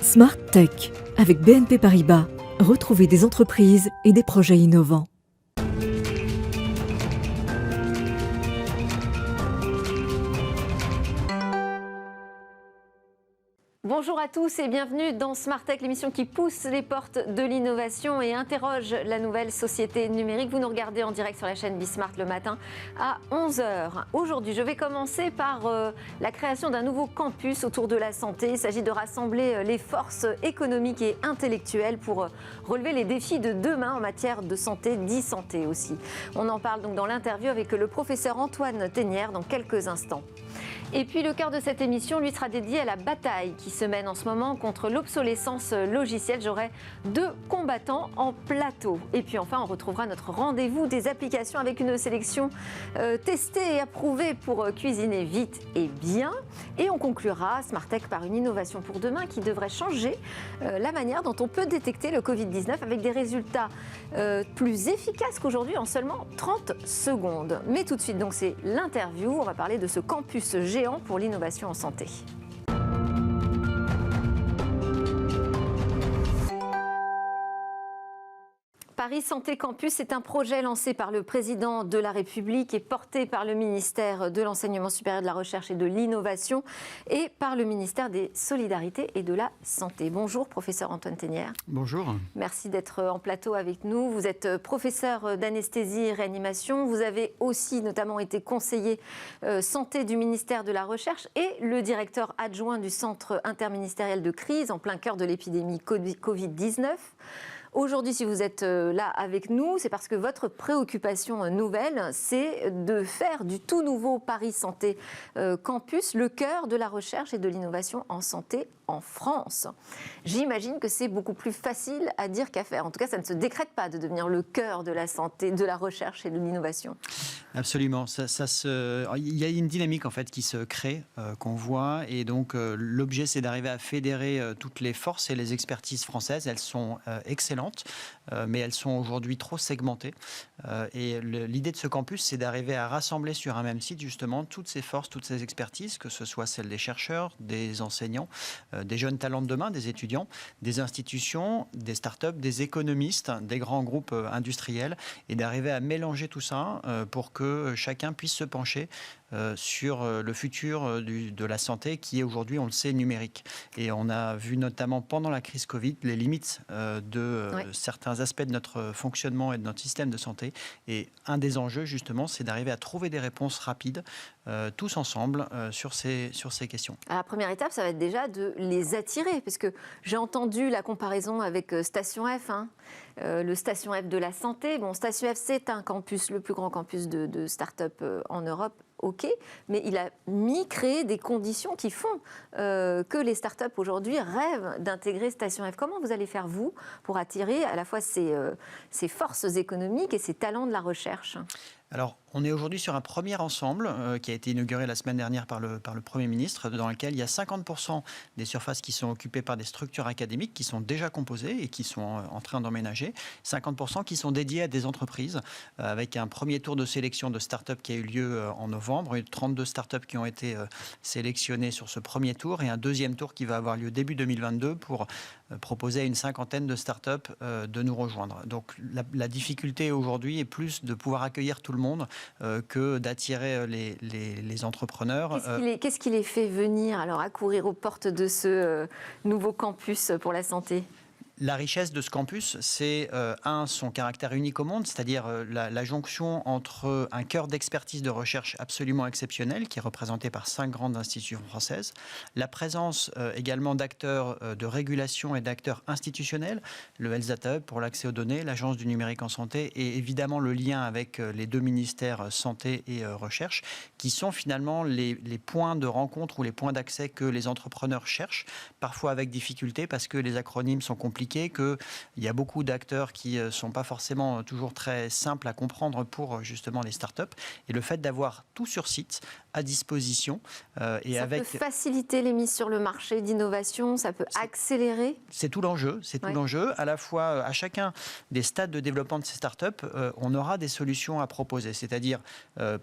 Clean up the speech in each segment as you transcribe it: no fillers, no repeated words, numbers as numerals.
Smart Tech avec BNP Paribas. Retrouvez des entreprises et des projets innovants. Bonjour à tous et bienvenue dans Smart Tech, l'émission qui pousse les portes de l'innovation et interroge la nouvelle société numérique. Vous nous regardez en direct sur la chaîne Bismart le matin à 11h. Aujourd'hui, je vais commencer par la création d'un nouveau campus autour de la santé. Il s'agit de rassembler les forces économiques et intellectuelles pour relever les défis de demain en matière de santé, d'e-santé aussi. On en parle donc dans l'interview avec le professeur Antoine Tenière dans quelques instants. Et puis le cœur de cette émission lui sera dédié à la bataille qui se mène en ce moment contre l'obsolescence logicielle. J'aurai 2 combattants en plateau. Et puis enfin, on retrouvera notre rendez-vous des applications avec une sélection testée et approuvée pour cuisiner vite et bien. Et on conclura Smart Tech par une innovation pour demain qui devrait changer la manière dont on peut détecter le Covid-19 avec des résultats plus efficaces qu'aujourd'hui en seulement 30 secondes. Mais tout de suite, donc c'est l'interview. On va parler de ce campus géant pour l'innovation en santé. Paris Santé Campus est un projet lancé par le président de la République et porté par le ministère de l'Enseignement supérieur, de la Recherche et de l'Innovation et par le ministère des Solidarités et de la Santé. Bonjour, professeur Antoine Tenière. Bonjour. Merci d'être en plateau avec nous. Vous êtes professeur d'anesthésie et réanimation. Vous avez aussi notamment été conseiller santé du ministère de la Recherche et le directeur adjoint du Centre interministériel de crise en plein cœur de l'épidémie Covid-19. Aujourd'hui, si vous êtes là avec nous, c'est parce que votre préoccupation nouvelle, c'est de faire du tout nouveau Paris Santé Campus le cœur de la recherche et de l'innovation en santé en France. J'imagine que c'est beaucoup plus facile à dire qu'à faire. En tout cas, ça ne se décrète pas de devenir le cœur de la santé, de la recherche et de l'innovation. Absolument. Il y a une dynamique en fait qui se crée, qu'on voit, et donc l'objet, c'est d'arriver à fédérer toutes les forces et les expertises françaises. Elles sont excellentes, mais elles sont aujourd'hui trop segmentées. Et l'idée de ce campus, c'est d'arriver à rassembler sur un même site justement toutes ces forces, toutes ces expertises, que ce soit celles des chercheurs, des enseignants, des jeunes talents de demain, des étudiants, des institutions, des startups, des économistes, des grands groupes industriels, et d'arriver à mélanger tout ça pour que chacun puisse se pencher sur le futur de la santé qui est aujourd'hui, on le sait, numérique. Et on a vu notamment pendant la crise Covid les limites de certains aspects de notre fonctionnement et de notre système de santé. Et un des enjeux, justement, c'est d'arriver à trouver des réponses rapides, tous ensemble, sur ces questions. Alors, la première étape, ça va être déjà de les attirer, parce que j'ai entendu la comparaison avec Station F, le Station F de la santé. Bon, Station F, c'est un campus, le plus grand campus de start-up en Europe. OK, mais il a créé des conditions qui font que les startups aujourd'hui rêvent d'intégrer Station F. Comment vous allez faire, vous, pour attirer à la fois ces forces économiques et ces talents de la recherche ? Alors, on est aujourd'hui sur un premier ensemble qui a été inauguré la semaine dernière par le Premier ministre, dans lequel il y a 50% des surfaces qui sont occupées par des structures académiques qui sont déjà composées et qui sont en train d'emménager, 50% qui sont dédiées à des entreprises, avec un premier tour de sélection de start-up qui a eu lieu en novembre, 32 start-up qui ont été sélectionnées sur ce premier tour, et un deuxième tour qui va avoir lieu début 2022 pour proposer à une cinquantaine de start-up de nous rejoindre. Donc la difficulté aujourd'hui est plus de pouvoir accueillir tout le monde que d'attirer les entrepreneurs. Qu'est-ce qui les fait venir alors accourir aux portes de ce nouveau campus pour la santé ? La richesse de ce campus, c'est son caractère unique au monde, c'est-à-dire la jonction entre un cœur d'expertise de recherche absolument exceptionnel, qui est représenté par 5 grandes institutions françaises, la présence également d'acteurs de régulation et d'acteurs institutionnels, le Health Hub pour l'accès aux données, l'Agence du numérique en santé, et évidemment le lien avec les 2 ministères santé et recherche, qui sont finalement les points de rencontre ou les points d'accès que les entrepreneurs cherchent, parfois avec difficulté parce que les acronymes sont compliqués, qu'il y a beaucoup d'acteurs qui ne sont pas forcément toujours très simples à comprendre pour justement les startups. Et le fait d'avoir tout sur site à disposition. Ça peut faciliter les mises sur le marché d'innovation, ça peut accélérer. C'est tout l'enjeu, tout l'enjeu. À la fois, à chacun des stades de développement de ces startups, on aura des solutions à proposer, c'est-à-dire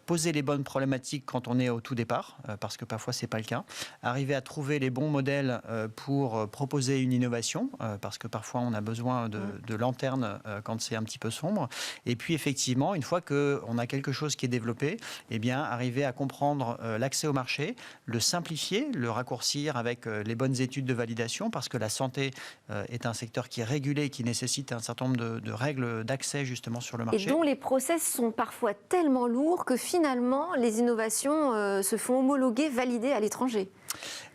poser les bonnes problématiques quand on est au tout départ, parce que parfois c'est pas le cas, arriver à trouver les bons modèles pour proposer une innovation, parce que parfois on a besoin de lanternes quand c'est un petit peu sombre, et puis effectivement, une fois qu'on a quelque chose qui est développé, eh bien, arriver à comprendre l'accès au marché, le simplifier, le raccourcir avec les bonnes études de validation, parce que la santé est un secteur qui est régulé et qui nécessite un certain nombre de règles d'accès justement sur le marché. Et dont les process sont parfois tellement lourds que finalement les innovations se font homologuer, valider à l'étranger.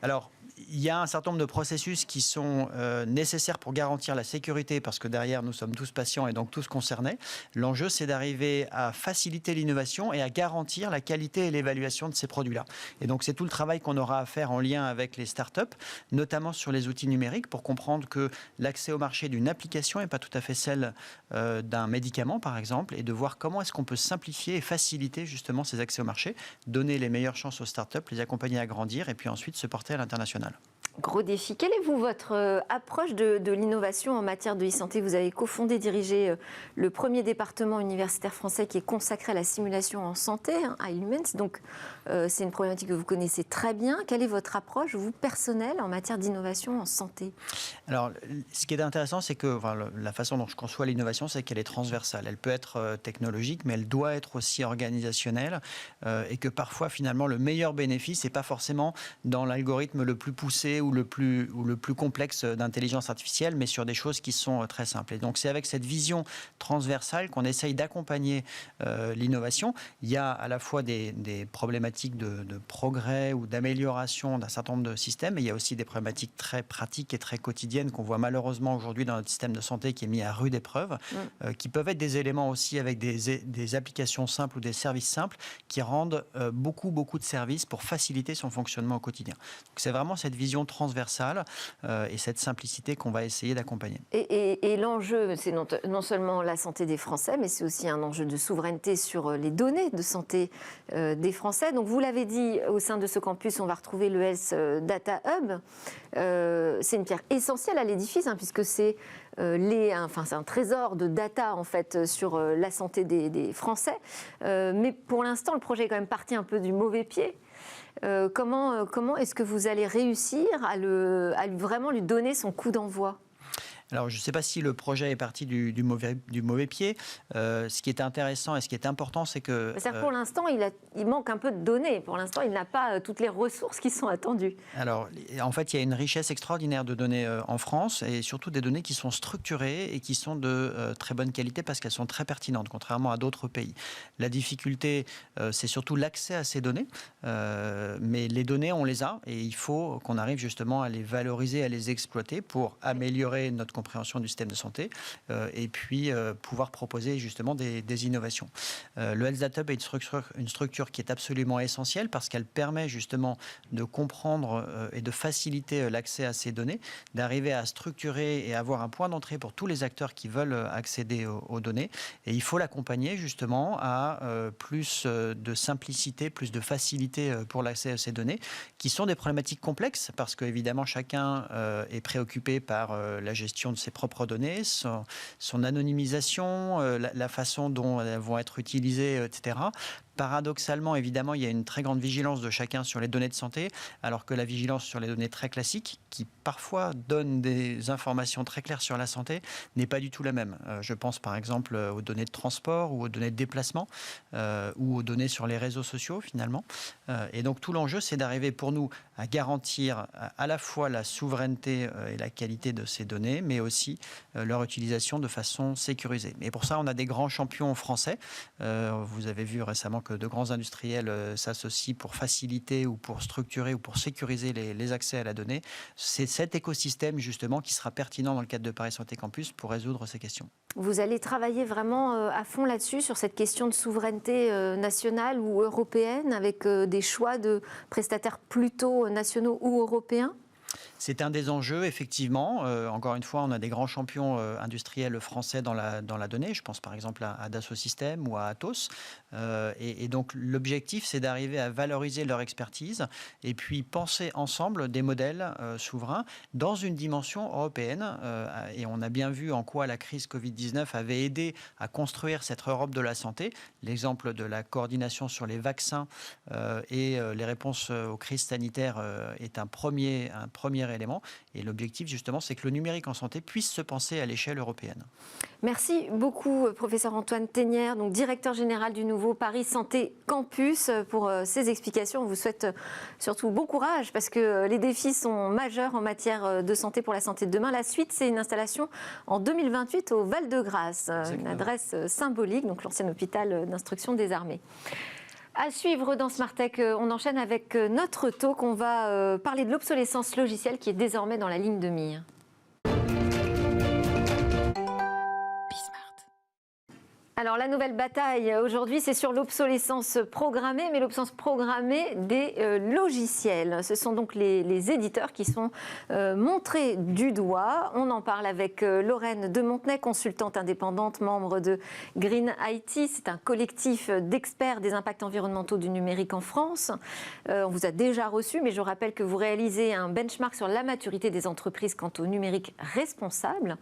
Alors, il y a un certain nombre de processus qui sont nécessaires pour garantir la sécurité, parce que derrière, nous sommes tous patients et donc tous concernés. L'enjeu, c'est d'arriver à faciliter l'innovation et à garantir la qualité et l'évaluation de ces produits-là. Et donc, c'est tout le travail qu'on aura à faire en lien avec les startups, notamment sur les outils numériques, pour comprendre que l'accès au marché d'une application n'est pas tout à fait celle d'un médicament, par exemple, et de voir comment est-ce qu'on peut simplifier et faciliter justement ces accès au marché, donner les meilleures chances aux startups, les accompagner à grandir et puis ensuite se porter à l'international. Gros défi. Quelle est votre approche de l'innovation en matière de e-santé? Vous avez cofondé, dirigé le premier département universitaire français qui est consacré à la simulation en santé, à Illumens. Donc, c'est une problématique que vous connaissez très bien. Quelle est votre approche, vous, personnelle, en matière d'innovation en santé? Alors, ce qui est intéressant, c'est que la façon dont je conçois l'innovation, c'est qu'elle est transversale. Elle peut être technologique, mais elle doit être aussi organisationnelle. Et que parfois, finalement, le meilleur bénéfice n'est pas forcément dans l'algorithme le plus poussé ou le plus complexe d'intelligence artificielle, mais sur des choses qui sont très simples. Et donc, c'est avec cette vision transversale qu'on essaye d'accompagner l'innovation. Il y a à la fois des problématiques de progrès ou d'amélioration d'un certain nombre de systèmes, mais il y a aussi des problématiques très pratiques et très quotidiennes qu'on voit malheureusement aujourd'hui dans notre système de santé qui est mis à rude épreuve, qui peuvent être des éléments aussi avec des applications simples ou des services simples qui rendent beaucoup de services pour faciliter son fonctionnement au quotidien. Donc, c'est vraiment cette vision transversale et cette simplicité qu'on va essayer d'accompagner. Et l'enjeu, c'est non seulement la santé des Français, mais c'est aussi un enjeu de souveraineté sur les données de santé des Français. Donc vous l'avez dit, au sein de ce campus, on va retrouver le Health Data Hub. C'est une pierre essentielle à l'édifice, puisque c'est c'est un trésor de data en fait sur la santé des Français. Mais pour l'instant, le projet est quand même parti un peu du mauvais pied. Comment est-ce que vous allez réussir à vraiment lui donner son coup d'envoi ? Alors, je ne sais pas si le projet est parti du mauvais pied. Ce qui est intéressant et ce qui est important, c'est que... Pour l'instant, il manque un peu de données. Pour l'instant, il n'a pas toutes les ressources qui sont attendues. Alors, en fait, il y a une richesse extraordinaire de données en France, et surtout des données qui sont structurées et qui sont de très bonne qualité parce qu'elles sont très pertinentes, contrairement à d'autres pays. La difficulté, c'est surtout l'accès à ces données. Mais les données, on les a, et il faut qu'on arrive justement à les valoriser, à les exploiter pour améliorer notre compréhension du système de santé et puis pouvoir proposer justement des innovations. Le Health Data Hub est une structure qui est absolument essentielle parce qu'elle permet justement de comprendre et de faciliter l'accès à ces données, d'arriver à structurer et avoir un point d'entrée pour tous les acteurs qui veulent accéder aux données. Et il faut l'accompagner justement à plus de simplicité, plus de facilité pour l'accès à ces données, qui sont des problématiques complexes parce qu'évidemment chacun est préoccupé par la gestion de ses propres données, son anonymisation, la façon dont elles vont être utilisées, etc. Paradoxalement, évidemment, il y a une très grande vigilance de chacun sur les données de santé, alors que la vigilance sur les données très classiques, qui parfois donnent des informations très claires sur la santé, n'est pas du tout la même. Je pense par exemple aux données de transport ou aux données de déplacement ou aux données sur les réseaux sociaux finalement. Et donc tout l'enjeu, c'est d'arriver pour nous à garantir à la fois la souveraineté et la qualité de ces données, mais aussi leur utilisation de façon sécurisée. Et pour ça, on a des grands champions français. Vous avez vu récemment que de grands industriels s'associent pour faciliter ou pour structurer ou pour sécuriser les accès à la donnée. C'est cet écosystème justement qui sera pertinent dans le cadre de Paris Santé Campus pour résoudre ces questions. Vous allez travailler vraiment à fond là-dessus, sur cette question de souveraineté nationale ou européenne, avec des choix de prestataires plutôt nationaux ou européens ? C'est un des enjeux, effectivement. Encore une fois, on a des grands champions industriels français dans la donnée. Je pense par exemple à Dassault Systèmes ou à Atos. Et donc l'objectif, c'est d'arriver à valoriser leur expertise et puis penser ensemble des modèles souverains dans une dimension européenne. Et on a bien vu en quoi la crise Covid-19 avait aidé à construire cette Europe de la santé. L'exemple de la coordination sur les vaccins et les réponses aux crises sanitaires est un premier élément. Et l'objectif, justement, c'est que le numérique en santé puisse se penser à l'échelle européenne. Merci beaucoup, professeur Antoine Tenière, donc directeur général du nouveau Paris Santé Campus, pour ces explications. On vous souhaite surtout bon courage parce que les défis sont majeurs en matière de santé pour la santé de demain. La suite, c'est une installation en 2028 au Val-de-Grâce, une adresse symbolique, donc l'ancien hôpital d'instruction des armées. À suivre dans Smart Tech, on enchaîne avec notre talk. On va parler de l'obsolescence logicielle qui est désormais dans la ligne de mire. Alors la nouvelle bataille aujourd'hui, c'est sur l'obsolescence programmée, mais l'obsolescence programmée des logiciels. Ce sont donc les éditeurs qui sont montrés du doigt. On en parle avec Lorraine de Montenay, consultante indépendante, membre de Green IT. C'est un collectif d'experts des impacts environnementaux du numérique en France. On vous a déjà reçu, mais je rappelle que vous réalisez un benchmark sur la maturité des entreprises quant au numérique responsable.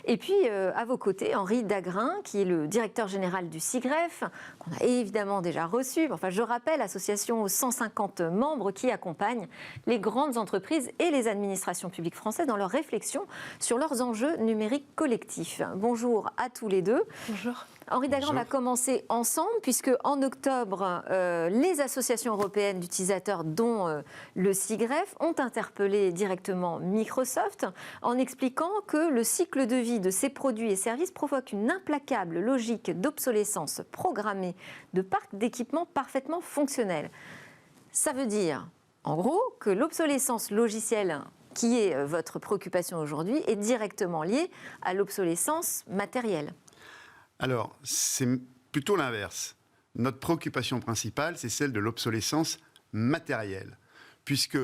Et puis à vos côtés, Henri Dagrin, qui est le directeur général du SIGREF, qu'on a évidemment déjà reçu. Enfin, je rappelle, association aux 150 membres qui accompagnent les grandes entreprises et les administrations publiques françaises dans leur réflexion sur leurs enjeux numériques collectifs. Bonjour à tous les deux. Bonjour. Henri Dagrin, on va commencer ensemble, puisque en octobre, les associations européennes d'utilisateurs, dont le SIGREF, ont interpellé directement Microsoft en expliquant que le cycle de vie de ces produits et services provoque une implacable logique d'obsolescence programmée de parcs d'équipements parfaitement fonctionnels. Ça veut dire, en gros, que l'obsolescence logicielle, qui est votre préoccupation aujourd'hui, est directement liée à l'obsolescence matérielle. Alors, c'est plutôt l'inverse. Notre préoccupation principale, c'est celle de l'obsolescence matérielle, puisque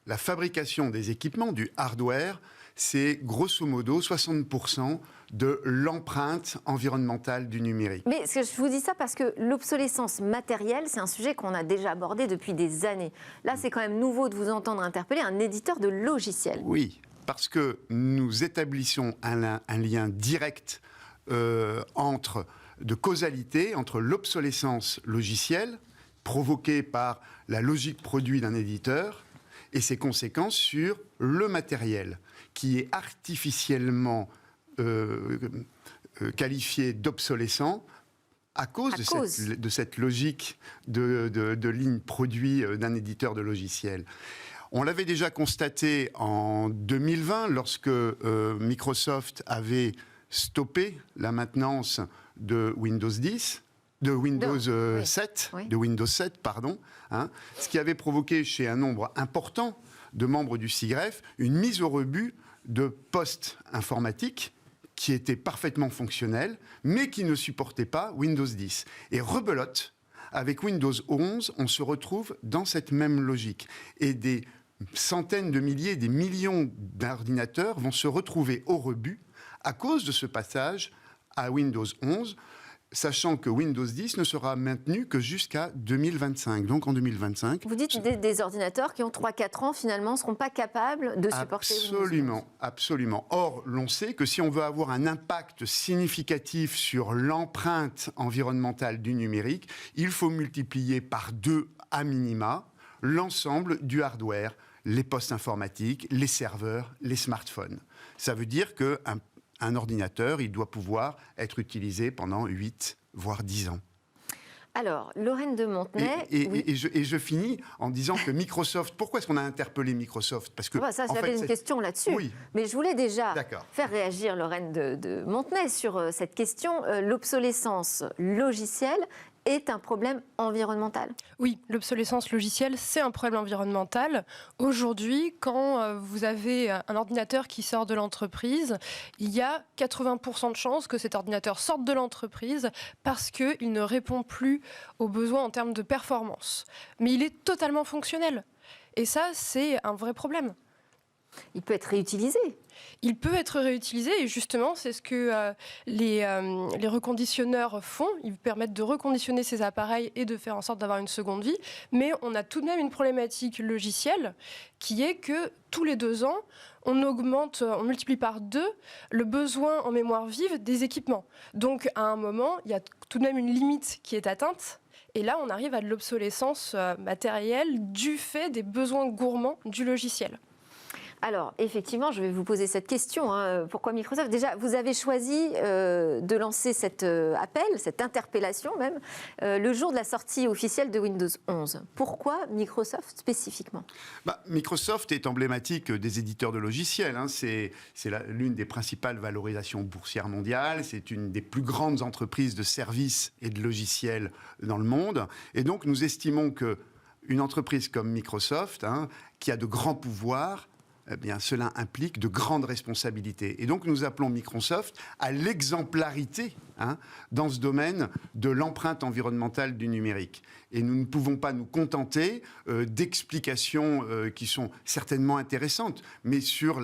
la fabrication des équipements, du hardware, c'est grosso modo 60% de l'empreinte environnementale du numérique. Mais je vous dis ça parce que l'obsolescence matérielle, c'est un sujet qu'on a déjà abordé depuis des années. Là, c'est quand même nouveau de vous entendre interpeller un éditeur de logiciels. Oui, parce que nous établissons un lien direct de causalité entre l'obsolescence logicielle provoquée par la logique produit d'un éditeur et ses conséquences sur le matériel qui est artificiellement qualifié d'obsolescent à cause de cette logique de ligne produit d'un éditeur de logiciels. On l'avait déjà constaté en 2020 lorsque Microsoft avait stopper la maintenance de Windows 10, de Windows 7, oui. De Windows 7, pardon, ce qui avait provoqué chez un nombre important de membres du SIGREF une mise au rebut de postes informatiques qui étaient parfaitement fonctionnels, mais qui ne supportaient pas Windows 10. Et rebelote, avec Windows 11, on se retrouve dans cette même logique. Et des centaines de milliers, des millions d'ordinateurs vont se retrouver au rebut à cause de ce passage à Windows 11, sachant que Windows 10 ne sera maintenu que jusqu'à 2025. Donc en 2025... Vous dites des ordinateurs qui ont 3-4 ans, finalement, ne seront pas capables de supporter absolument, Windows 11. Absolument. Or, l'on sait que si on veut avoir un impact significatif sur l'empreinte environnementale du numérique, il faut multiplier par 2 à minima l'ensemble du hardware, les postes informatiques, les serveurs, les smartphones. Ça veut dire qu'un ordinateur, il doit pouvoir être utilisé pendant 8, voire 10 ans. Alors, Lorraine de Montenay... Et je finis en disant que Microsoft... Pourquoi est-ce qu'on a interpellé Microsoft? Parce que j'avais une question là-dessus. Oui. Mais je voulais déjà faire réagir Lorraine de Montenay sur cette question. L'obsolescence logicielle est un problème environnemental. Oui, l'obsolescence logicielle, c'est un problème environnemental. Aujourd'hui, quand vous avez un ordinateur qui sort de l'entreprise, il y a 80% de chances que cet ordinateur sorte de l'entreprise parce qu'il ne répond plus aux besoins en termes de performance. Mais il est totalement fonctionnel. Et ça, c'est un vrai problème. Il peut être réutilisé. Il peut être réutilisé et justement, c'est ce que les reconditionneurs font. Ils permettent de reconditionner ces appareils et de faire en sorte d'avoir une seconde vie. Mais on a tout de même une problématique logicielle qui est que tous les 2 ans, on multiplie par 2 le besoin en mémoire vive des équipements. Donc à un moment, il y a tout de même une limite qui est atteinte. Et là, on arrive à de l'obsolescence matérielle du fait des besoins gourmands du logiciel. Alors, effectivement, je vais vous poser cette question. Pourquoi Microsoft ? Déjà, vous avez choisi de lancer cet appel, cette interpellation même, le jour de la sortie officielle de Windows 11. Pourquoi Microsoft spécifiquement ? Microsoft est emblématique des éditeurs de logiciels. C'est l'une des principales valorisations boursières mondiales. C'est une des plus grandes entreprises de services et de logiciels dans le monde. Et donc, nous estimons qu'une entreprise comme Microsoft, qui a de grands pouvoirs, eh bien, cela implique de grandes responsabilités. Et donc, nous appelons Microsoft à l'exemplarité dans ce domaine de l'empreinte environnementale du numérique. Et nous ne pouvons pas nous contenter d'explications qui sont certainement intéressantes, mais sur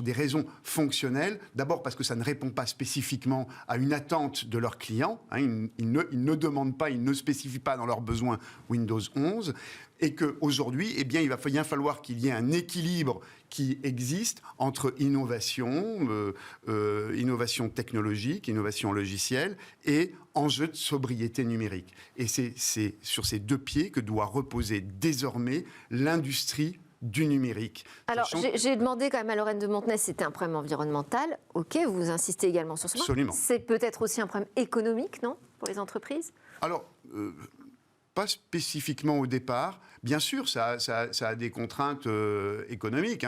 des raisons fonctionnelles. D'abord parce que ça ne répond pas spécifiquement à une attente de leurs clients. Ils ne demandent pas, ils ne spécifient pas dans leurs besoins Windows 11. Et qu'aujourd'hui, eh bien, il va bien falloir qu'il y ait un équilibre qui existe entre innovation technologique, innovation logicielle et enjeux de sobriété numérique. Et c'est sur ces 2 pieds que doit reposer désormais l'industrie du numérique. Alors, j'ai demandé quand même à Lorraine de Montenay si c'était un problème environnemental. Ok, vous insistez également sur ce point. Absolument. C'est peut-être aussi un problème économique, non, pour les entreprises ? Alors, pas spécifiquement au départ. Bien sûr, ça a des contraintes économiques.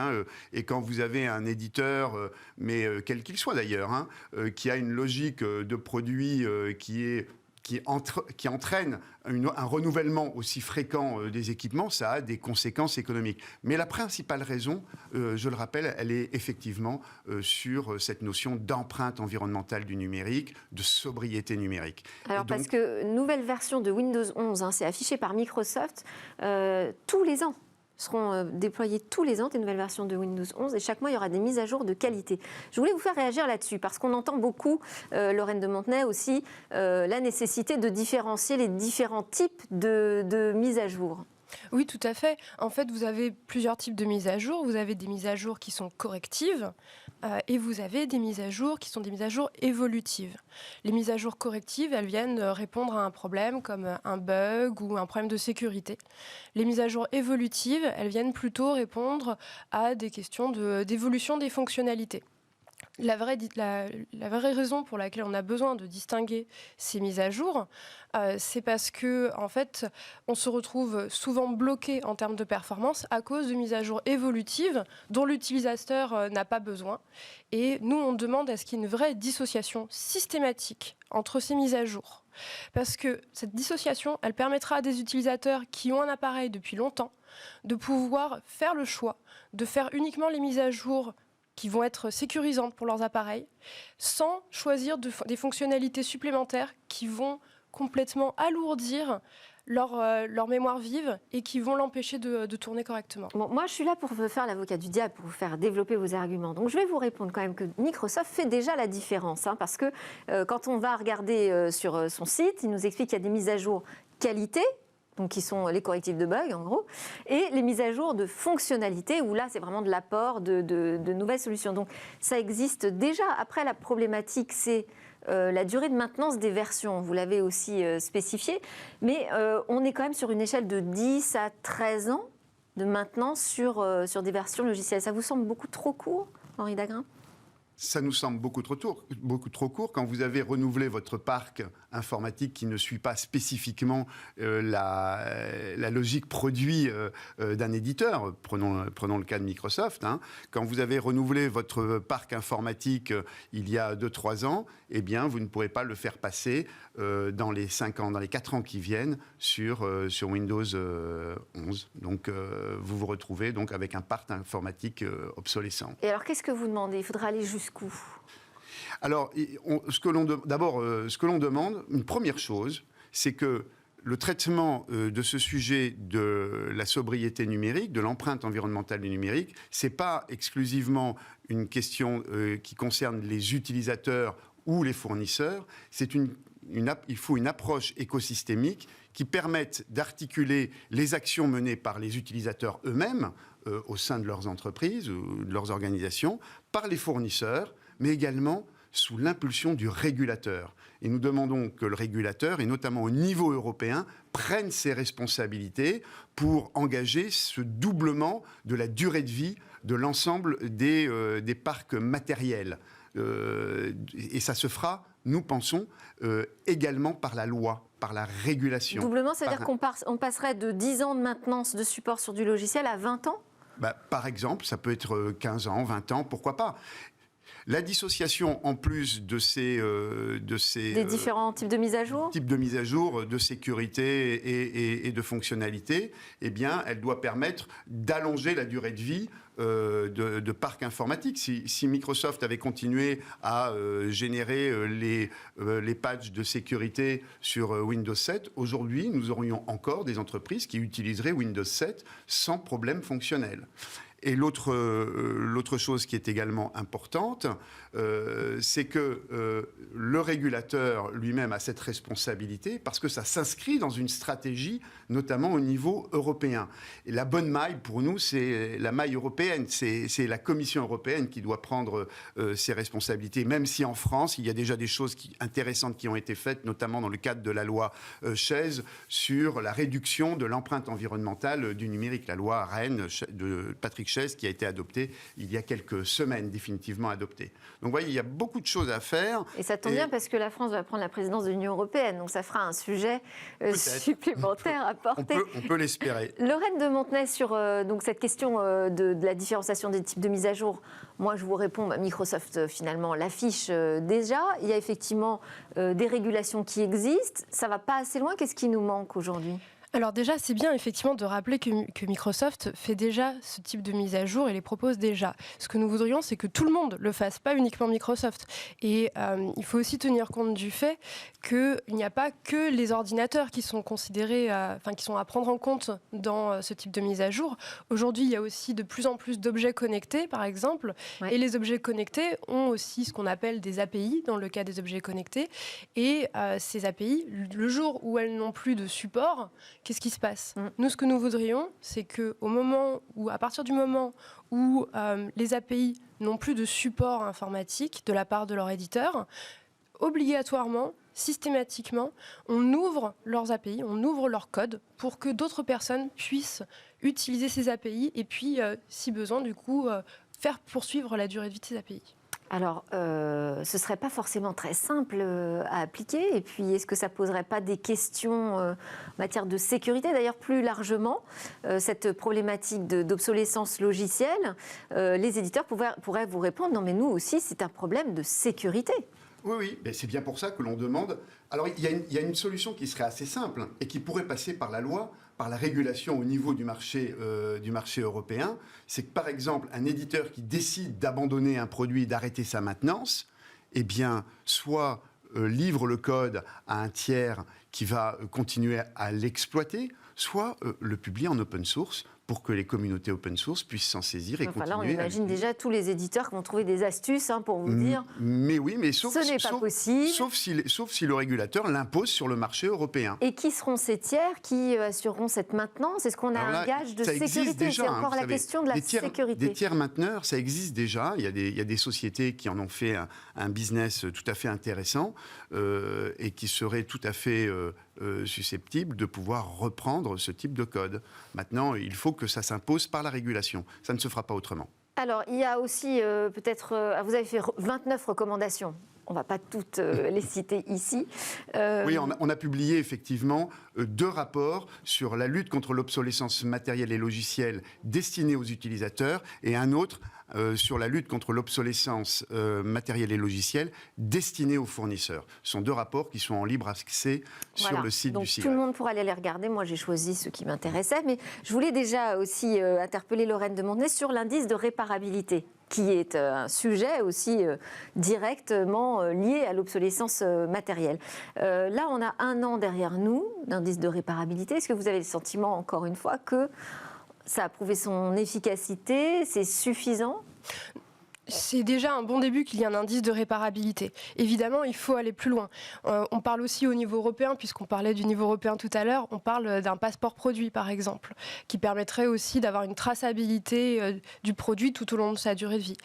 Et quand vous avez un éditeur, mais quel qu'il soit d'ailleurs, qui a une logique de produit qui entraîne un renouvellement aussi fréquent des équipements, ça a des conséquences économiques. Mais la principale raison, je le rappelle, elle est effectivement sur cette notion d'empreinte environnementale du numérique, de sobriété numérique. Alors, parce que nouvelle version de Windows 11, c'est affiché par Microsoft tous les ans. Seront déployées tous les ans des nouvelles versions de Windows 11 et chaque mois il y aura des mises à jour de qualité. Je voulais vous faire réagir là-dessus parce qu'on entend beaucoup, Lorraine de Montenay aussi, la nécessité de différencier les différents types de mises à jour. Oui, tout à fait. En fait, vous avez plusieurs types de mises à jour. Vous avez des mises à jour qui sont correctives et vous avez des mises à jour qui sont des mises à jour évolutives. Les mises à jour correctives, elles viennent répondre à un problème comme un bug ou un problème de sécurité. Les mises à jour évolutives, elles viennent plutôt répondre à des questions d'évolution des fonctionnalités. La vraie raison pour laquelle on a besoin de distinguer ces mises à jour, c'est parce que en fait, on se retrouve souvent bloqué en termes de performance à cause de mises à jour évolutives dont l'utilisateur n'a pas besoin. Et nous, on demande à ce qu'il y ait une vraie dissociation systématique entre ces mises à jour. Parce que cette dissociation, elle permettra à des utilisateurs qui ont un appareil depuis longtemps de pouvoir faire le choix de faire uniquement les mises à jour qui vont être sécurisantes pour leurs appareils, sans choisir des fonctionnalités supplémentaires qui vont complètement alourdir leur mémoire vive et qui vont l'empêcher de tourner correctement. Bon, moi, je suis là pour vous faire l'avocat du diable, pour vous faire développer vos arguments. Donc, je vais vous répondre quand même que Microsoft fait déjà la différence, parce que quand on va regarder sur son site, il nous explique qu'il y a des mises à jour qualité, donc qui sont les correctifs de bugs en gros, et les mises à jour de fonctionnalités, où là c'est vraiment de l'apport de nouvelles solutions. Donc ça existe déjà. Après, la problématique, c'est la durée de maintenance des versions. Vous l'avez aussi spécifié, mais on est quand même sur une échelle de 10 à 13 ans de maintenance sur des versions logicielles. Ça vous semble beaucoup trop court, Henri Dagrin ? Ça nous semble beaucoup trop court quand vous avez renouvelé votre parc informatique qui ne suit pas spécifiquement la logique produit d'un éditeur. Prenons le cas de Microsoft. Quand vous avez renouvelé votre parc informatique il y a 2-3 ans, eh bien, vous ne pourrez pas le faire passer dans les 5 ans, dans les 4 ans qui viennent sur Windows 11. Donc, vous vous retrouvez donc avec un parc informatique obsolescent. Et alors, qu'est-ce que vous demandez ? Il faudra aller jusqu'où ? Alors, ce que l'on demande, une première chose, c'est que le traitement de ce sujet de la sobriété numérique, de l'empreinte environnementale du numérique, ce n'est pas exclusivement une question qui concerne les utilisateurs ou les fournisseurs. Il faut une approche écosystémique qui permette d'articuler les actions menées par les utilisateurs eux-mêmes au sein de leurs entreprises ou de leurs organisations, par les fournisseurs, mais également sous l'impulsion du régulateur. Et nous demandons que le régulateur, et notamment au niveau européen, prenne ses responsabilités pour engager ce doublement de la durée de vie de l'ensemble des parcs matériels. Et ça se fera, nous pensons, également par la loi, par la régulation. Doublement, ça veut dire qu'on passerait de 10 ans de maintenance de support sur du logiciel à 20 ans ? Par exemple, ça peut être 15 ans, 20 ans, pourquoi pas. La dissociation, en plus de ces des différents types de mise à jour, de sécurité et de fonctionnalité, eh bien, elle doit permettre d'allonger la durée de vie de parcs informatiques. Si Microsoft avait continué à générer les patchs de sécurité sur Windows 7, aujourd'hui, nous aurions encore des entreprises qui utiliseraient Windows 7 sans problème fonctionnel. Et l'autre chose qui est également importante, c'est que le régulateur lui-même a cette responsabilité parce que ça s'inscrit dans une stratégie, notamment au niveau européen. Et la bonne maille, pour nous, c'est la maille européenne. C'est la Commission européenne qui doit prendre ses responsabilités, même si en France, il y a déjà des choses intéressantes qui ont été faites, notamment dans le cadre de la loi Chaise, sur la réduction de l'empreinte environnementale du numérique. La loi Rennes de Patrick Chaise, qui a été adoptée il y a quelques semaines, définitivement adoptée. Donc, vous voyez, il y a beaucoup de choses à faire. Et ça tombe bien parce que la France va prendre la présidence de l'Union européenne, donc ça fera un sujet supplémentaire à porter. On peut l'espérer. Lorraine de Montenay, sur donc cette question de la différenciation des types de mise à jour, moi je vous réponds, Microsoft finalement l'affiche déjà. Il y a effectivement des régulations qui existent. Ça ne va pas assez loin. Qu'est-ce qui nous manque aujourd'hui ? Alors déjà, c'est bien effectivement de rappeler que Microsoft fait déjà ce type de mise à jour et les propose déjà. Ce que nous voudrions, c'est que tout le monde le fasse, pas uniquement Microsoft. Et il faut aussi tenir compte du fait qu'il n'y a pas que les ordinateurs qui sont considérés, qui sont à prendre en compte dans ce type de mise à jour. Aujourd'hui, il y a aussi de plus en plus d'objets connectés, par exemple. Ouais. Et les objets connectés ont aussi ce qu'on appelle des API, dans le cas des objets connectés. Et ces API, le jour où elles n'ont plus de support, qu'est-ce qui se passe ? Nous, ce que nous voudrions, c'est qu'à partir du moment où les API n'ont plus de support informatique de la part de leur éditeur, obligatoirement, systématiquement, on ouvre leurs API, on ouvre leur code pour que d'autres personnes puissent utiliser ces API et puis, si besoin, du coup, faire poursuivre la durée de vie de ces API. Alors, ce ne serait pas forcément très simple à appliquer. Et puis, est-ce que ça ne poserait pas des questions en matière de sécurité ? D'ailleurs, plus largement, cette problématique d'obsolescence logicielle, les éditeurs pourraient vous répondre « Non, mais nous aussi, c'est un problème de sécurité ». Oui, mais c'est bien pour ça que l'on demande... Alors, il y a une solution qui serait assez simple et qui pourrait passer par la loi, par la régulation au niveau du marché européen. C'est que, par exemple, un éditeur qui décide d'abandonner un produit et d'arrêter sa maintenance, eh bien, soit livre le code à un tiers qui va continuer à l'exploiter, soit le publie en open source pour que les communautés open source puissent s'en saisir et continuer. Là, on imagine déjà tous les éditeurs qui vont trouver des astuces pour vous dire mais oui, mais sauf, ce n'est pas possible. Sauf si le régulateur l'impose sur le marché européen. Et qui seront ces tiers qui assureront cette maintenance ? Est-ce qu'on a un gage de sécurité ? C'est encore la question de la sécurité. Des tiers mainteneurs, ça existe déjà. Il y a des sociétés qui en ont fait un business tout à fait intéressant et qui seraient tout à fait susceptibles de pouvoir reprendre ce type de code. Maintenant, il faut que ça s'impose par la régulation. Ça ne se fera pas autrement. Alors, il y a aussi vous avez fait 29 recommandations. On ne va pas toutes les citer ici. Oui, on a publié effectivement 2 rapports sur la lutte contre l'obsolescence matérielle et logicielle destinés aux utilisateurs et un autre sur la lutte contre l'obsolescence matérielle et logicielle destinée aux fournisseurs. Ce sont 2 rapports qui sont en libre accès sur le site du SIGREF. Tout le monde pourra aller les regarder. Moi, j'ai choisi ceux qui m'intéressaient. Mais je voulais déjà aussi interpeller Lorraine de Montenay sur l'indice de réparabilité, qui est un sujet aussi directement lié à l'obsolescence matérielle. Là, on a 1 an derrière nous d'indice de réparabilité. Est-ce que vous avez le sentiment, encore une fois, que ça a prouvé son efficacité? C'est suffisant? C'est déjà un bon début qu'il y ait un indice de réparabilité. Évidemment, il faut aller plus loin. On parle aussi au niveau européen, puisqu'on parlait du niveau européen tout à l'heure, on parle d'un passeport produit, par exemple, qui permettrait aussi d'avoir une traçabilité du produit tout au long de sa durée de vie.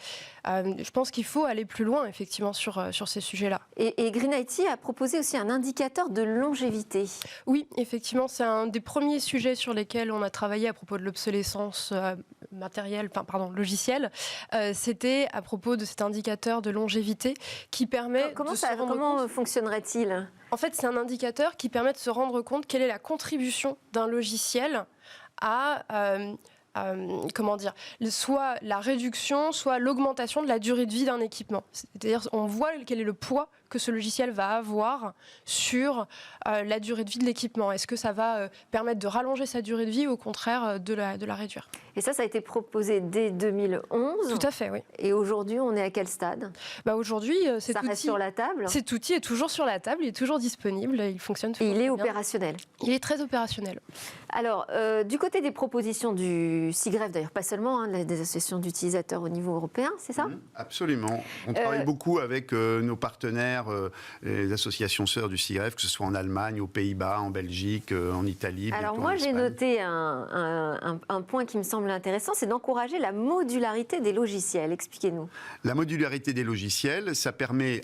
Je pense qu'il faut aller plus loin, effectivement, sur ces sujets-là. Et Green IT a proposé aussi un indicateur de longévité. Oui, effectivement, c'est un des premiers sujets sur lesquels on a travaillé à propos de l'obsolescence logicielle. C'était à propos de cet indicateur de longévité qui permet Comment fonctionnerait-il ? En fait, c'est un indicateur qui permet de se rendre compte quelle est la contribution d'un logiciel à soit la réduction, soit l'augmentation de la durée de vie d'un équipement. C'est-à-dire, on voit quel est le poids que ce logiciel va avoir sur la durée de vie de l'équipement. Est-ce que ça va permettre de rallonger sa durée de vie ou au contraire de la réduire ? Et ça a été proposé dès 2011. Tout à fait, oui. Et aujourd'hui, on est à quel stade ? Aujourd'hui, ça reste sur la table. Cet outil est toujours sur la table, il est toujours disponible, il fonctionne toujours bien. Et il est opérationnel. Il est très opérationnel. Alors, du côté des propositions du SIGREF, d'ailleurs pas seulement, des associations d'utilisateurs au niveau européen, c'est ça ? Absolument. On travaille beaucoup avec nos partenaires, les associations sœurs du SIGREF, que ce soit en Allemagne, aux Pays-Bas, en Belgique, en Italie. Alors moi, j'ai noté un point qui me semble intéressant, c'est d'encourager la modularité des logiciels. Expliquez-nous. La modularité des logiciels, ça permet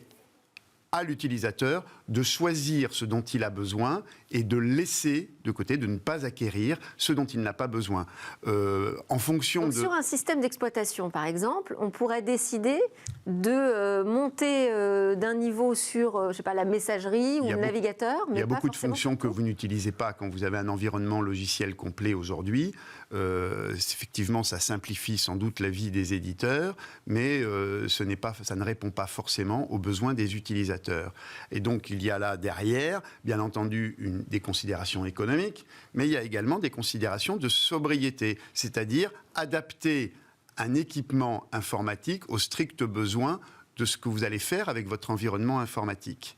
à l'utilisateur de choisir ce dont il a besoin et de laisser de côté, de ne pas acquérir ce dont il n'a pas besoin. En fonction Donc, sur un système d'exploitation, par exemple, on pourrait décider de monter d'un niveau sur, la messagerie ou le navigateur. Il y a beaucoup de fonctions que vous n'utilisez pas quand vous avez un environnement logiciel complet aujourd'hui. Effectivement, ça simplifie sans doute la vie des éditeurs, mais ça ne répond pas forcément aux besoins des utilisateurs. Et donc, il y a là derrière, bien entendu, des considérations économiques, mais il y a également des considérations de sobriété, c'est-à-dire adapter un équipement informatique aux stricts besoins de ce que vous allez faire avec votre environnement informatique.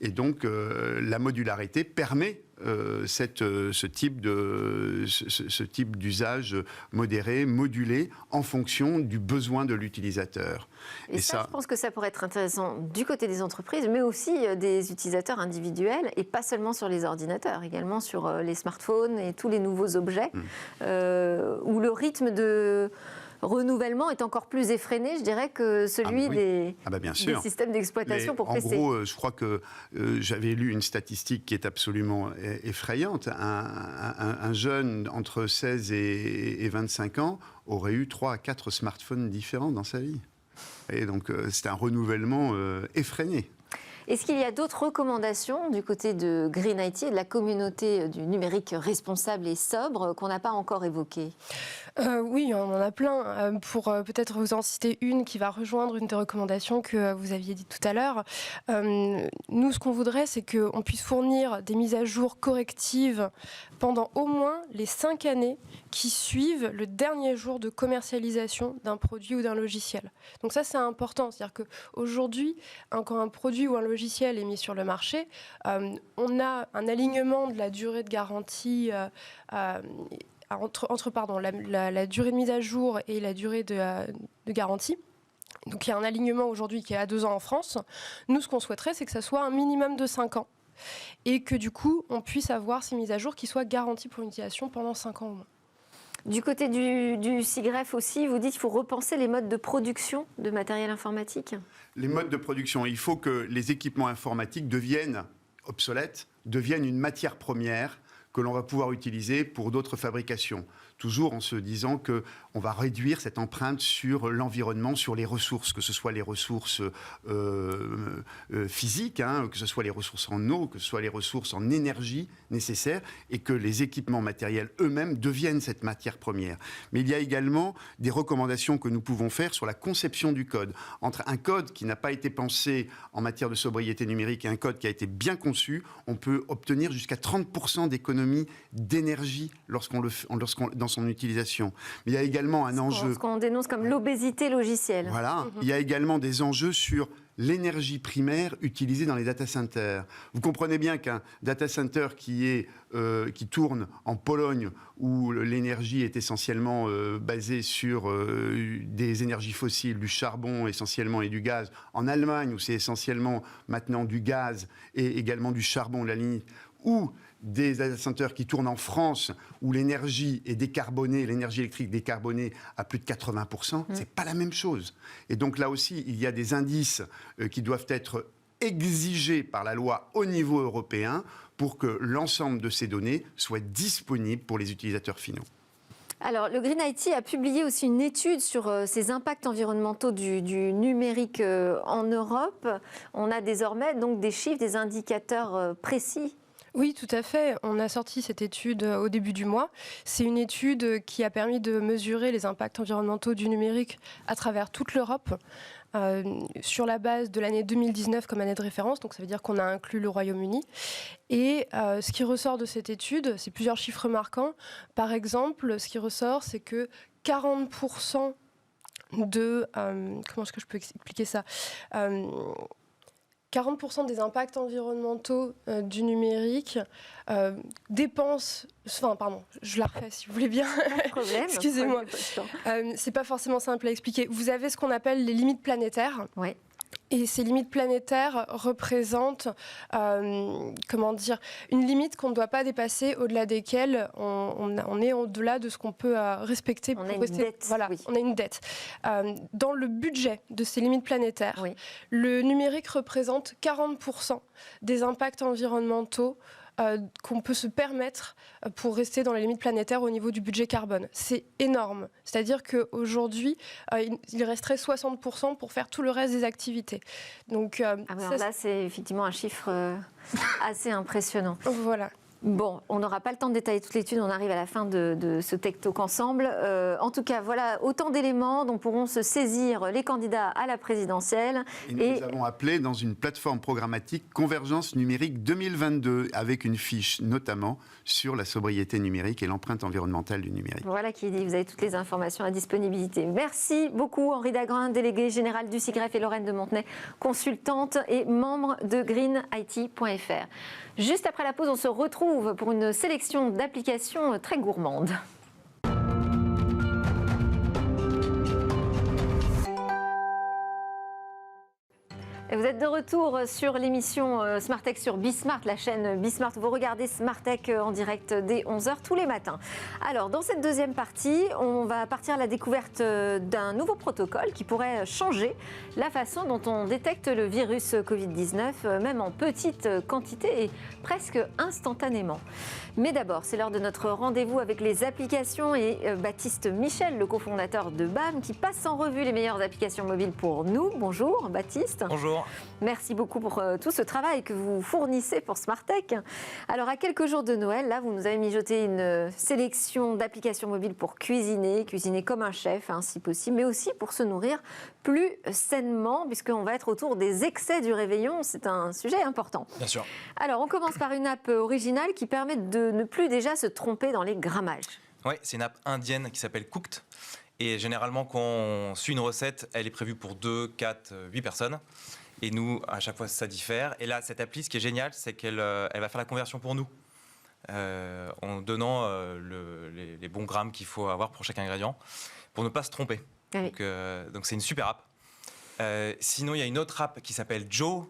Et donc, la modularité permet ce type d'usage modéré, modulé, en fonction du besoin de l'utilisateur. Et ça, je pense que ça pourrait être intéressant du côté des entreprises, mais aussi des utilisateurs individuels, et pas seulement sur les ordinateurs, également sur les smartphones et tous les nouveaux objets, où le rythme de renouvellement est encore plus effréné, je dirais, que celui des systèmes d'exploitation pour PC. En gros, je crois que j'avais lu une statistique qui est absolument effrayante. Un jeune entre 16 et 25 ans aurait eu 3 à 4 smartphones différents dans sa vie. Et donc, c'est un renouvellement effréné. Est-ce qu'il y a d'autres recommandations du côté de Green IT et de la communauté du numérique responsable et sobre qu'on n'a pas encore évoquées ? Oui, on en a plein. Pour peut-être vous en citer une qui va rejoindre une des recommandations que vous aviez dites tout à l'heure. Nous, ce qu'on voudrait, c'est qu'on puisse fournir des mises à jour correctives pendant au moins les 5 années qui suivent le dernier jour de commercialisation d'un produit ou d'un logiciel. Donc ça, c'est important. C'est-à-dire qu'aujourd'hui, quand un produit ou un logiciel est mis sur le marché, on a un alignement de la durée de garantie entre la durée de mise à jour et la durée de garantie. Donc il y a un alignement aujourd'hui qui est à 2 ans en France. Nous, ce qu'on souhaiterait, c'est que ça soit un minimum de 5 ans. Et que du coup, on puisse avoir ces mises à jour qui soient garanties pour une utilisation pendant 5 ans au moins. Du côté du SIGREF aussi, vous dites qu'il faut repenser les modes de production de matériel informatique ? Les modes de production, il faut que les équipements informatiques deviennent obsolètes, deviennent une matière première que l'on va pouvoir utiliser pour d'autres fabrications. toujours en se disant qu'on va réduire cette empreinte sur l'environnement, sur les ressources, que ce soit les ressources physiques, que ce soit les ressources en eau, que ce soit les ressources en énergie nécessaires, et que les équipements matériels eux-mêmes deviennent cette matière première. Mais il y a également des recommandations que nous pouvons faire sur la conception du code. Entre un code qui n'a pas été pensé en matière de sobriété numérique et un code qui a été bien conçu, on peut obtenir jusqu'à 30% d'économie d'énergie dans son utilisation. Mais il y a également un enjeu... Ce qu'on dénonce comme l'obésité logicielle. Voilà. Il y a également des enjeux sur l'énergie primaire utilisée dans les data centers. Vous comprenez bien qu'un data center qui tourne en Pologne, où l'énergie est essentiellement basée sur des énergies fossiles, du charbon essentiellement et du gaz, en Allemagne, où c'est essentiellement maintenant du gaz et également du charbon, la ligne, ou des data centers qui tournent en France, où l'énergie est décarbonée, l'énergie électrique décarbonée à plus de 80%, c'est pas la même chose. Et donc là aussi, il y a des indices qui doivent être exigés par la loi au niveau européen pour que l'ensemble de ces données soient disponibles pour les utilisateurs finaux. Alors, le Green IT a publié aussi une étude sur ces impacts environnementaux du numérique en Europe. On a désormais donc des chiffres, des indicateurs précis. Oui, tout à fait. On a sorti cette étude au début du mois. C'est une étude qui a permis de mesurer les impacts environnementaux du numérique à travers toute l'Europe, sur la base de l'année 2019 comme année de référence. Donc ça veut dire qu'on a inclus le Royaume-Uni. Et ce qui ressort de cette étude, c'est plusieurs chiffres marquants. Par exemple, ce qui ressort, c'est que 40% de... comment est-ce que je peux expliquer ça 40% des impacts environnementaux du numérique dépensent... Enfin, pardon, je la refais si vous voulez bien. Pas de problème. Excusez-moi. C'est pas forcément simple à expliquer. Vous avez ce qu'on appelle les limites planétaires. Oui. Et ces limites planétaires représentent, comment dire, une limite qu'on ne doit pas dépasser, au-delà desquelles on est au-delà de ce qu'on peut respecter. On a une dette. Voilà, oui. On a une dette. Dans le budget de ces limites planétaires, oui, le numérique représente 40% des impacts environnementaux qu'on peut se permettre pour rester dans les limites planétaires au niveau du budget carbone. C'est énorme. C'est-à-dire qu'aujourd'hui, il resterait 60% pour faire tout le reste des activités. Donc, là, c'est effectivement un chiffre assez impressionnant. Voilà. Bon, on n'aura pas le temps de détailler toute l'étude, on arrive à la fin de ce Tech Talk ensemble. En tout cas, voilà autant d'éléments dont pourront se saisir les candidats à la présidentielle. Et nous avons appelé dans une plateforme programmatique Convergence numérique 2022, avec une fiche notamment sur la sobriété numérique et l'empreinte environnementale du numérique. Voilà qui dit, vous avez toutes les informations à disponibilité. Merci beaucoup Henri Dagrin, délégué général du SIGREF, et Lorraine de Montenay, consultante et membre de greenIT.fr. Juste après la pause, on se retrouve pour une sélection d'applications très gourmandes. Et vous êtes de retour sur l'émission Smart Tech sur Bismart, la chaîne Bismart. Vous regardez Smart Tech en direct dès 11h tous les matins. Alors, dans cette deuxième partie, on va partir à la découverte d'un nouveau protocole qui pourrait changer la façon dont on détecte le virus Covid-19, même en petite quantité et presque instantanément. Mais d'abord, c'est l'heure de notre rendez-vous avec les applications et Baptiste Michel, le cofondateur de BAM, qui passe en revue les meilleures applications mobiles pour nous. Bonjour Baptiste. Bonjour. Merci beaucoup pour tout ce travail que vous fournissez pour Smart Tech. Alors, à quelques jours de Noël, là, vous nous avez mijoté une sélection d'applications mobiles pour cuisiner comme un chef, si possible, mais aussi pour se nourrir plus sainement, puisqu'on va être autour des excès du réveillon. C'est un sujet important. Bien sûr. Alors, on commence par une app originale qui permet de ne plus déjà se tromper dans les grammages. Oui, c'est une app indienne qui s'appelle Cooked. Et généralement, quand on suit une recette, elle est prévue pour 2, 4, 8 personnes. Et nous, à chaque fois, ça diffère. Et là, cette appli, ce qui est génial, c'est qu'elle va faire la conversion pour nous, en donnant les bons grammes qu'il faut avoir pour chaque ingrédient, pour ne pas se tromper. Oui. Donc c'est une super app. Sinon, il y a une autre app qui s'appelle Joe,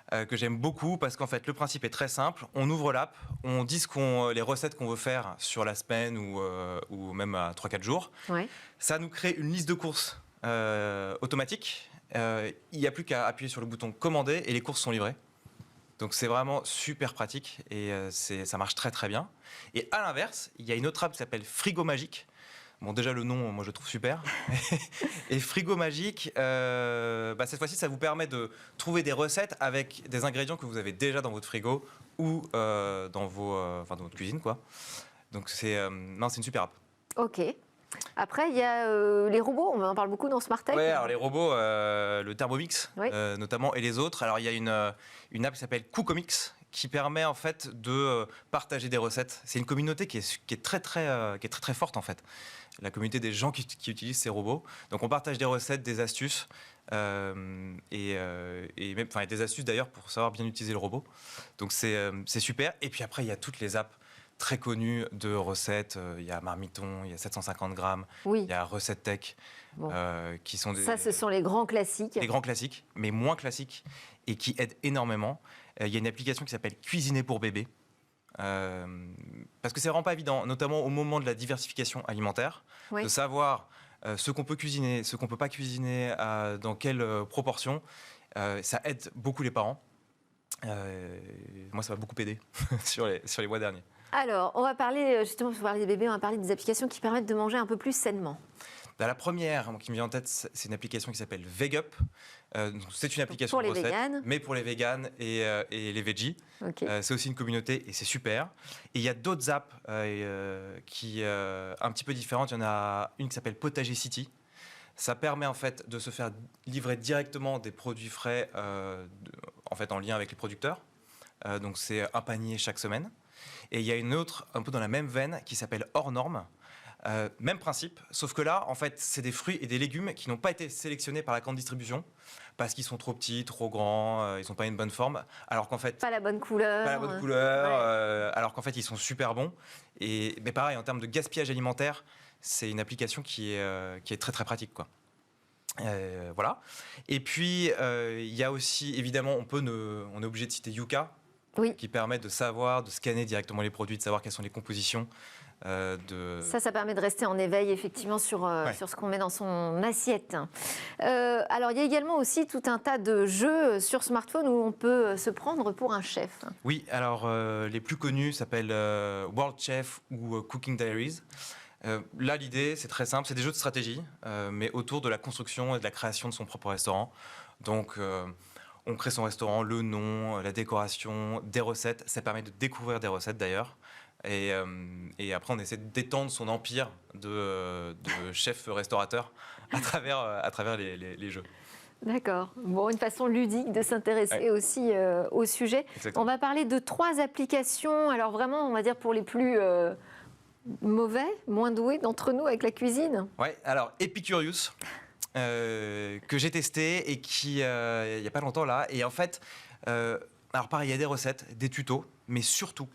que j'aime beaucoup, parce qu'en fait, le principe est très simple. On ouvre l'app, on dit les recettes qu'on veut faire sur la semaine ou même à 3-4 jours. Oui. Ça nous crée une liste de courses automatique. Il n'y a plus qu'à appuyer sur le bouton commander et les courses sont livrées. Donc c'est vraiment super pratique et ça marche très très bien. Et à l'inverse, il y a une autre app qui s'appelle Frigo Magique. Bon, déjà le nom, moi je le trouve super. Et Frigo Magique, cette fois-ci, ça vous permet de trouver des recettes avec des ingrédients que vous avez déjà dans votre frigo ou dans votre cuisine, quoi. Donc c'est une super app. Ok. Après, il y a les robots, on en parle beaucoup dans Smartech. Oui, alors les robots, le Thermomix notamment, et les autres. Alors il y a une app qui s'appelle Cookomix qui permet en fait de partager des recettes. C'est une communauté qui est très forte en fait. La communauté des gens qui utilisent ces robots. Donc on partage des recettes, des astuces et même des astuces d'ailleurs pour savoir bien utiliser le robot. Donc c'est super. Et puis après il y a toutes les apps très connues de recettes. Il y a Marmiton, il y a 750 grammes, il y a Recette Tech, qui sont Ça, ce sont les grands classiques. Les grands classiques, mais moins classiques et qui aident énormément. Il y a une application qui s'appelle Cuisiner pour bébé. Parce que c'est vraiment pas évident, notamment au moment de la diversification alimentaire, de savoir ce qu'on peut cuisiner, ce qu'on peut pas cuisiner, dans quelle proportion. Ça aide beaucoup les parents. Moi, ça m'a beaucoup aidé sur les mois derniers. Alors, on va parler, justement, pour parler des bébés, on va parler des applications qui permettent de manger un peu plus sainement. La première qui me vient en tête, c'est une application qui s'appelle Vegup. C'est une application pour les recette, véganes. mais pour les véganes et les veggies. Okay. C'est aussi une communauté et c'est super. Et il y a d'autres apps qui un petit peu différentes. Il y en a une qui s'appelle Potager City. Ça permet en fait de se faire livrer directement des produits frais en lien avec les producteurs. Donc c'est un panier chaque semaine. Et il y a une autre un peu dans la même veine qui s'appelle Hors Norme. Même principe, sauf que là, en fait, c'est des fruits et des légumes qui n'ont pas été sélectionnés par la grande distribution parce qu'ils sont trop petits, trop grands, ils n'ont pas une bonne forme, alors qu'en fait... Pas la bonne couleur. Pas la bonne couleur, alors qu'en fait, ils sont super bons. Mais pareil, en termes de gaspillage alimentaire, c'est une application qui est très très pratique, quoi. Voilà. Et puis, il y a aussi, évidemment, on est obligé de citer Yuka, qui permet de scanner directement les produits, de savoir quelles sont les compositions. Ça permet de rester en éveil effectivement sur ce qu'on met dans son assiette. Alors il y a également aussi tout un tas de jeux sur smartphone où on peut se prendre pour un chef. Oui, alors les plus connus s'appellent World Chef ou Cooking Diaries. Là l'idée c'est très simple, c'est des jeux de stratégie mais autour de la construction et de la création de son propre restaurant. Donc on crée son restaurant, le nom, la décoration, des recettes. Ça permet de découvrir des recettes d'ailleurs. Et après, on essaie d'étendre son empire de chef restaurateur à travers les jeux. D'accord. Bon, une façon ludique de s'intéresser aussi au sujet. Exactement. On va parler de 3 applications. Alors vraiment, on va dire pour les plus mauvais, moins doués d'entre nous avec la cuisine. Ouais. Alors Epicurious, que j'ai testé et qui il y a pas longtemps là. Et en fait, alors pareil, il y a des recettes, des tutos, mais surtout.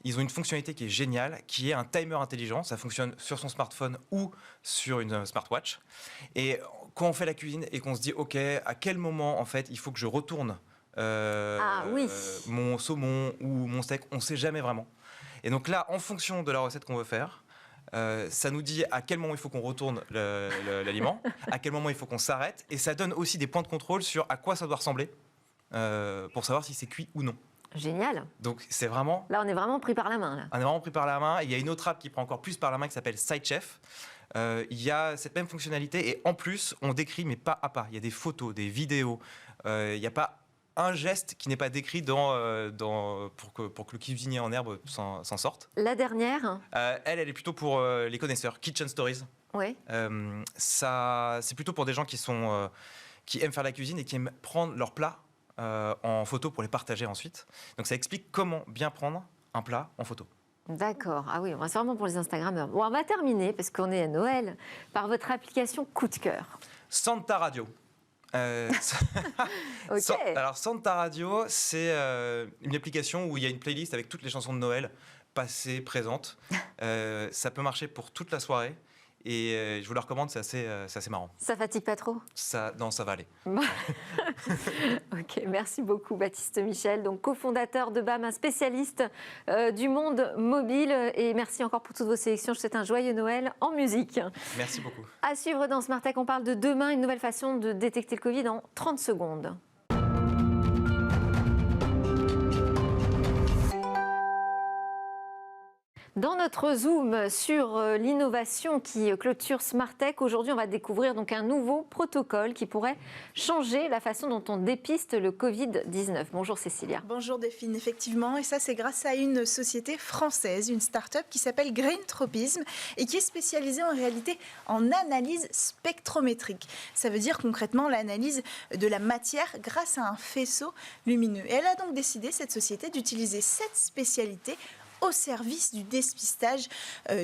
Ils ont une fonctionnalité qui est géniale, qui est un timer intelligent. Ça fonctionne sur son smartphone ou sur une smartwatch. Et quand on fait la cuisine et qu'on se dit, OK, à quel moment, en fait, il faut que je retourne mon saumon ou mon steak, on ne sait jamais vraiment. Et donc là, en fonction de la recette qu'on veut faire, ça nous dit à quel moment il faut qu'on retourne l'aliment, à quel moment il faut qu'on s'arrête. Et ça donne aussi des points de contrôle sur à quoi ça doit ressembler pour savoir si c'est cuit ou non. Génial. Donc c'est vraiment... Là, on est vraiment pris par la main. Là. On est vraiment pris par la main. Et il y a une autre app qui prend encore plus par la main qui s'appelle SideChef. Il y a cette même fonctionnalité et en plus, on décrit mais pas à pas. Il y a des photos, des vidéos. Il n'y a pas un geste qui n'est pas décrit pour que le cuisinier en herbe s'en sorte. La dernière elle est plutôt pour les connaisseurs. Kitchen Stories. Oui. C'est plutôt pour des gens qui aiment faire la cuisine et qui aiment prendre leurs plats en photo pour les partager ensuite. Donc ça explique comment bien prendre un plat en photo. D'accord. Ah oui, c'est vraiment pour les Instagrammeurs. Bon, on va terminer, parce qu'on est à Noël, par votre application coup de cœur. Santa Radio. Alors Santa Radio, c'est une application où il y a une playlist avec toutes les chansons de Noël, passées, présentes. Ça peut marcher pour toute la soirée. Et je vous la recommande, c'est assez marrant. Ça fatigue pas trop ? Non, ça va aller. Ok, merci beaucoup Baptiste Michel, donc cofondateur de BAM, un spécialiste du monde mobile. Et merci encore pour toutes vos sélections. Je vous souhaite un joyeux Noël en musique. Merci beaucoup. À suivre dans Smart Tech, on parle de demain, une nouvelle façon de détecter le Covid en 30 secondes. Dans notre Zoom sur l'innovation qui clôture Smartech, aujourd'hui on va découvrir donc un nouveau protocole qui pourrait changer la façon dont on dépiste le Covid-19. Bonjour Cécilia. Bonjour Delphine, effectivement, et ça c'est grâce à une société française, une start-up qui s'appelle Greentropism et qui est spécialisée en réalité en analyse spectrométrique. Ça veut dire concrètement l'analyse de la matière grâce à un faisceau lumineux. Et elle a donc décidé, cette société, d'utiliser cette spécialité au service du dépistage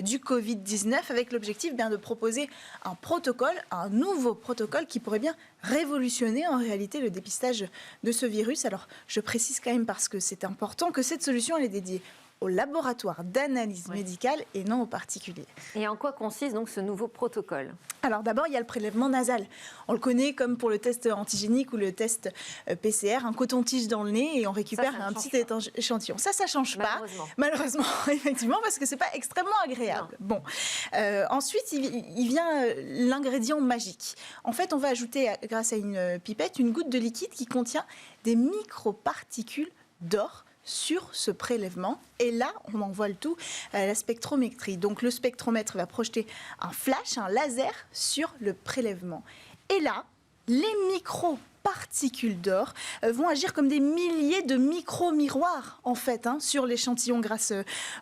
du Covid-19 avec l'objectif de proposer un protocole, un nouveau protocole qui pourrait bien révolutionner en réalité le dépistage de ce virus. Alors je précise quand même parce que c'est important que cette solution elle est dédiée au laboratoire d'analyse médicale et non aux particuliers. Et en quoi consiste donc ce nouveau protocole ? Alors d'abord, il y a le prélèvement nasal. On le connaît comme pour le test antigénique ou le test PCR, un coton-tige dans le nez et on récupère un petit échantillon. Ça change pas. Malheureusement, effectivement, parce que c'est pas extrêmement agréable. Bon. Ensuite, il vient l'ingrédient magique. En fait, on va ajouter, grâce à une pipette, une goutte de liquide qui contient des microparticules d'or sur ce prélèvement. Et là, on envoie le tout à la spectrométrie. Donc, le spectromètre va projeter un flash, un laser sur le prélèvement. Et là, les microparticules d'or vont agir comme des milliers de micro-miroirs, en fait, sur l'échantillon grâce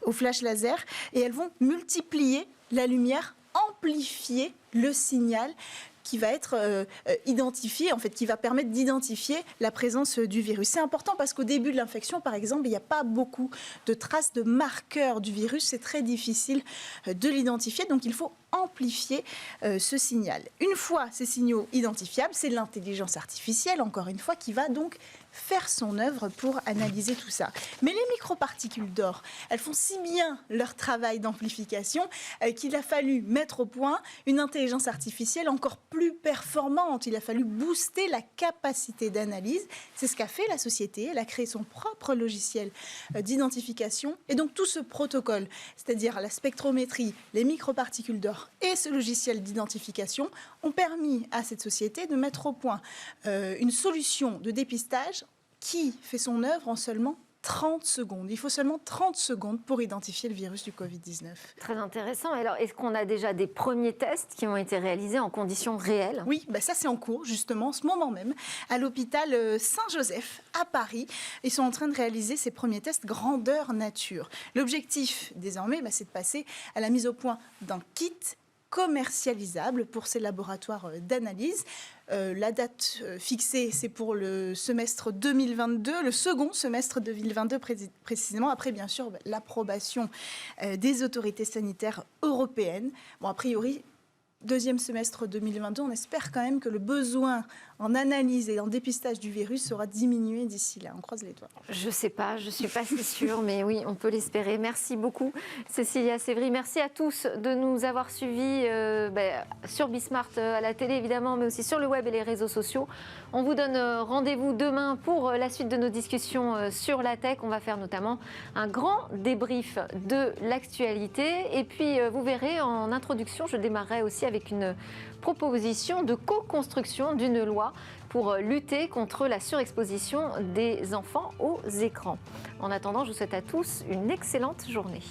au flash laser. Et elles vont multiplier la lumière, amplifier le signal qui va être identifié, en fait, qui va permettre d'identifier la présence du virus. C'est important parce qu'au début de l'infection, par exemple, il n'y a pas beaucoup de traces de marqueurs du virus. C'est très difficile de l'identifier, donc il faut amplifier ce signal. Une fois ces signaux identifiables, c'est l'intelligence artificielle, encore une fois, qui va donc faire son œuvre pour analyser tout ça. Mais les microparticules d'or, elles font si bien leur travail d'amplification qu'il a fallu mettre au point une intelligence artificielle encore plus performante. Il a fallu booster la capacité d'analyse. C'est ce qu'a fait la société. Elle a créé son propre logiciel d'identification. Et donc tout ce protocole, c'est-à-dire la spectrométrie, les microparticules d'or et ce logiciel d'identification ont permis à cette société de mettre au point une solution de dépistage qui fait son œuvre en seulement 30 secondes. Il faut seulement 30 secondes pour identifier le virus du Covid-19. Très intéressant. Alors, est-ce qu'on a déjà des premiers tests qui ont été réalisés en conditions réelles ? Oui, ça c'est en cours, justement, en ce moment même, à l'hôpital Saint-Joseph, à Paris. Ils sont en train de réaliser ces premiers tests grandeur nature. L'objectif, désormais, c'est de passer à la mise au point d'un kit commercialisable pour ces laboratoires d'analyse. La date fixée, c'est pour le semestre 2022, le second semestre 2022 précisément, après bien sûr l'approbation des autorités sanitaires européennes. Bon, a priori, deuxième semestre 2022, on espère quand même que le besoin en analyse et en dépistage du virus sera diminué d'ici là. On croise les doigts. Je ne sais pas, je ne suis pas si sûre, mais oui, on peut l'espérer. Merci beaucoup, Cécilia Sévry. Merci à tous de nous avoir suivis sur Bismart à la télé, évidemment, mais aussi sur le web et les réseaux sociaux. On vous donne rendez-vous demain pour la suite de nos discussions sur la tech. On va faire notamment un grand débrief de l'actualité. Et puis, vous verrez, en introduction, je démarrerai aussi avec une proposition de co-construction d'une loi pour lutter contre la surexposition des enfants aux écrans. En attendant, je vous souhaite à tous une excellente journée.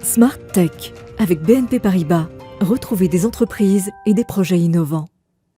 Smart Tech avec BNP Paribas. Retrouvez des entreprises et des projets innovants.